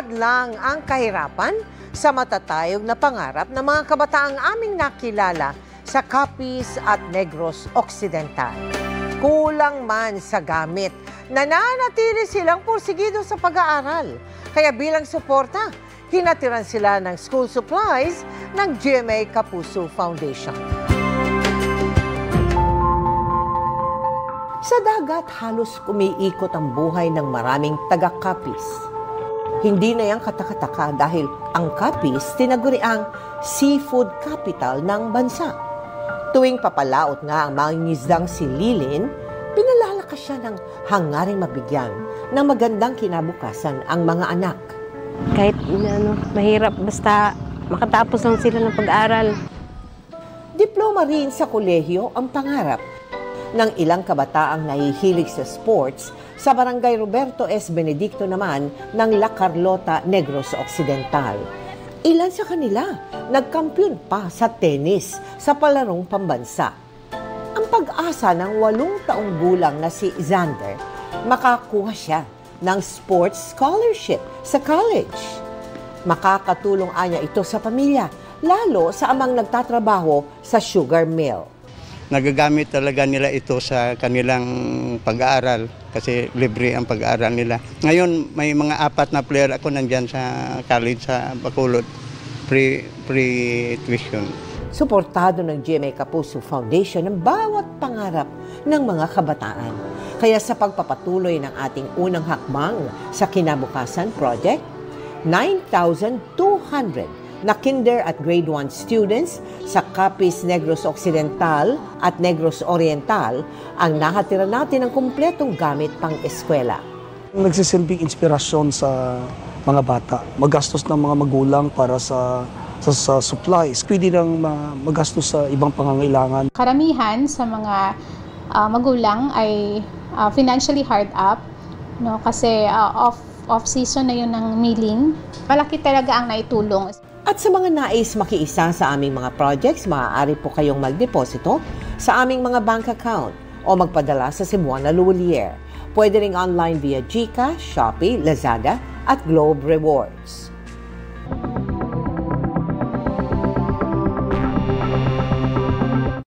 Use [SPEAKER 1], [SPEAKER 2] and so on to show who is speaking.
[SPEAKER 1] hadlang ang kahirapan sa matatayog na pangarap ng mga kabataang aming nakilala sa Capiz at Negros Occidental. Kulang man sa gamit, nananatili silang pursigido sa pag-aaral. Kaya bilang suporta, hinatiran sila ng school supplies ng GMA Kapuso Foundation. Sa dagat, halos umiikot ang buhay ng maraming taga-Capiz. Hindi na yan katakataka dahil ang Capiz tinaguri ang seafood capital ng bansa. Tuwing papalaot nga ang mangingisdang si Lilin, pinalalakas siya ng hangaring mabigyan ng magandang kinabukasan ang mga anak.
[SPEAKER 2] Kahit mahirap, basta makatapos lang sila ng pag-aaral.
[SPEAKER 1] Diploma rin sa kolehiyo ang pangarap ng ilang kabataang nahihilig sa sports sa Barangay Roberto S. Benedicto naman ng La Carlota, Negros Occidental. Ilan sa kanila nagkampiyon pa sa tennis sa palarong pambansa. Ang pag-asa ng 8 taong gulang na si Xander, makakuha siya ng sports scholarship sa college. Makakatulong anya ito sa pamilya, lalo sa amang nagtatrabaho sa sugar mill.
[SPEAKER 3] Nagagamit talaga nila ito sa kanilang pag-aaral kasi libre ang pag-aaral nila. Ngayon, may mga 4 na player ako nandyan sa college sa Bacolod, free tuition.
[SPEAKER 1] Suportado ng GMA Kapuso Foundation ang bawat pangarap ng mga kabataan. Kaya sa pagpapatuloy ng ating unang hakbang sa Kinabukasan Project, 9,200 na kinder at grade 1 students sa Capiz, Negros Occidental at Negros Oriental ang nahatira natin ng kumpletong gamit pang-eskwela.
[SPEAKER 4] Nagsisilbing inspirasyon sa mga bata. Magastos ng mga magulang para sa supplies. Pwede lang magastos sa ibang pangangailangan.
[SPEAKER 5] Karamihan sa mga magulang ay financially hard up, no? Kasi off-season na yun ng milling. Malaki talaga ang naitulong.
[SPEAKER 1] At sa mga nais makiisa sa aming mga projects, maaari po kayong magdeposito sa aming mga bank account o magpadala sa Cebuana Luwalier. Pwede ring online via GCash, Shopee, Lazada at Globe Rewards.